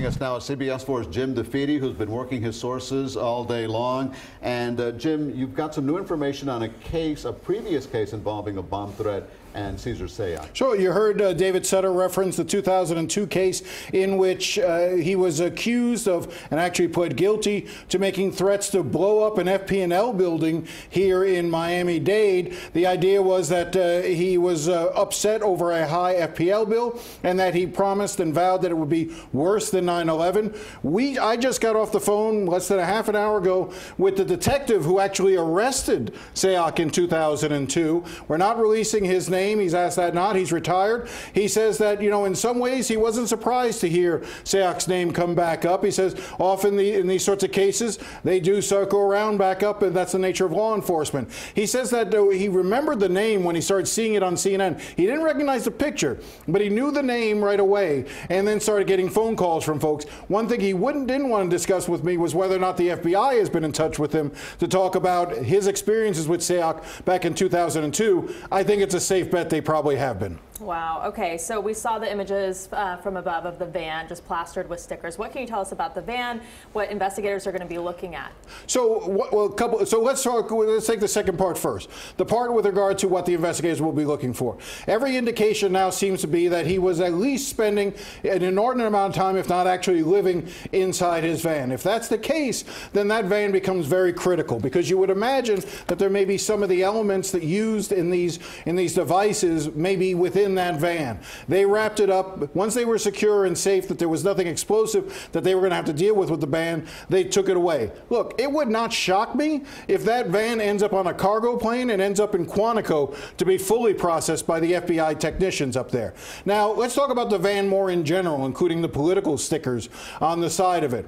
Us now is CBS4's Jim DeFede, who's been working his sources all day long. And Jim, you've got some new information on a previous case involving a bomb threat and Cesar Sayoc. Sure. You heard David Sutter reference the 2002 case in which he was accused of and actually pled guilty to making threats to blow up an FP&L building here in Miami-Dade. The idea was that he was upset over a high FPL bill and that he promised and vowed that it would be worse than 9/11. I just got off the phone less than a half an hour ago with the detective who actually arrested Sayoc in 2002. We're not releasing his name. He's asked that not. He's retired. He says that, you know, in some ways he wasn't surprised to hear Sayoc's name come back up. He says often in these sorts of cases, they do circle around back up, and that's the nature of law enforcement. He says that he remembered the name when he started seeing it on CNN. He didn't recognize the picture, but he knew the name right away and then started getting phone calls from folks. One thing he didn't want to discuss with me was whether or not the FBI has been in touch with him to talk about his experiences with Sayoc back in 2002. I think it's a safe bet they probably have been. Wow. Okay. So we saw the images from above of the van just plastered with stickers. What can you tell us about the van? What investigators are going to be looking at? So, let's take the second part first. The part with regard to what the investigators will be looking for. Every indication now seems to be that he was at least spending an inordinate amount of time, if not actually living inside his van. If that's the case, then that van becomes very critical, because you would imagine that there may be some of the elements that used in these devices maybe within that van. They wrapped it up. Once they were secure and safe that there was nothing explosive that they were going to have to deal with the van, they took it away. Look, it would not shock me if that van ends up on a cargo plane and ends up in Quantico to be fully processed by the FBI technicians up there. Now, let's talk about the van more in general, including the political stickers on the side of it.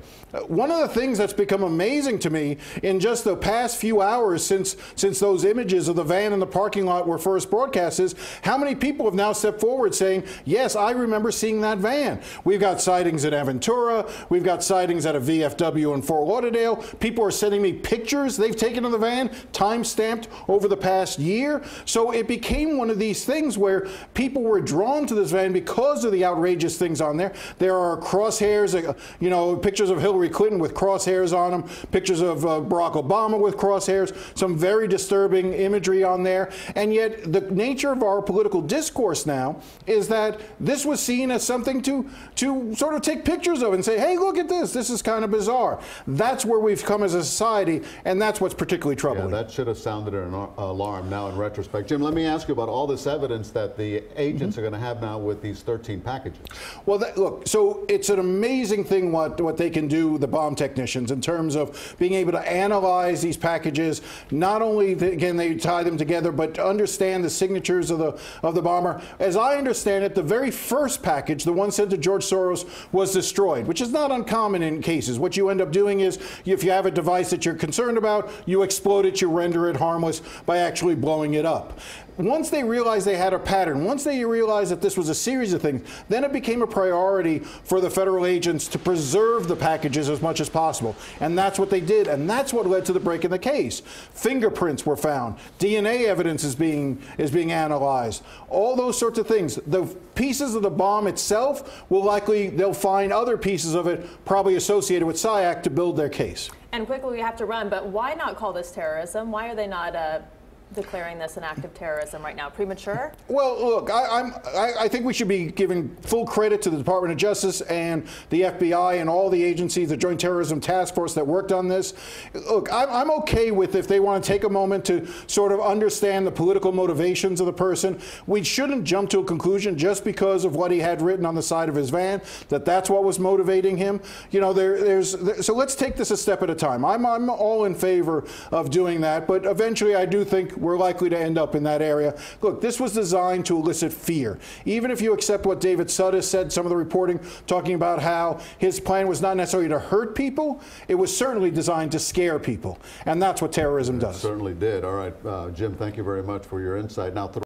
One of the things that's become amazing to me in just the past few hours since those images of the van in the parking lot were first broadcast is how many people have now stepped forward saying, yes, I remember seeing that van. We've got sightings at Aventura. We've got sightings at a VFW in Fort Lauderdale. People are sending me pictures they've taken of the van, time-stamped over the past year. So it became one of these things where people were drawn to this van because of the outrageous things on there. There are crosshairs, you know, pictures of Hillary Clinton with crosshairs on them, pictures of Barack Obama with crosshairs, some very disturbing imagery on there. And yet the nature of our political discourse now is that this was seen as something to sort of take pictures of and say, hey, look at this. This is kind of bizarre. That's where we've come as a society, and that's what's particularly troubling. Yeah, that should have sounded an alarm now in retrospect. Jim, let me ask you about all this evidence that the agents are going to have now with these 13 packages. Well, look, so it's an amazing thing what they can do, the bomb technicians, in terms of being able to analyze these packages. Not only can they tie them together, but to understand the signatures of the bomber. As I understand it, the very first package, the one sent to George Soros, was destroyed, which is not uncommon in cases. What you end up doing is, if you have a device that you're concerned about, you explode it, you render it harmless by actually blowing it up. Once they realized they had a pattern, once they realized that this was a series of things, then it became a priority for the federal agents to preserve the packages as much as possible. And that's what they did, and that's what led to the break in the case. Fingerprints were found. DNA evidence is being analyzed. All those sorts of things. The pieces of the bomb itself they'll find other pieces of it probably associated with Sayoc to build their case. And quickly we have to run, but why not call this terrorism? Why are they not declaring this an act of terrorism right now? Premature? Well, look, I think we should be giving full credit to the Department of Justice and the FBI and all the agencies, the Joint Terrorism Task Force that worked on this. Look, I'm okay with if they want to take a moment to sort of understand the political motivations of the person. We shouldn't jump to a conclusion just because of what he had written on the side of his van, that's what was motivating him. You know, so let's take this a step at a time. I'm all in favor of doing that, but eventually I do think we're likely to end up in that area. Look, this was designed to elicit fear. Even if you accept what David Sutter said, some of the reporting talking about how his plan was not necessarily to hurt people, it was certainly designed to scare people. And that's what terrorism does. It certainly did. All right, Jim, thank you very much for your insight. Now,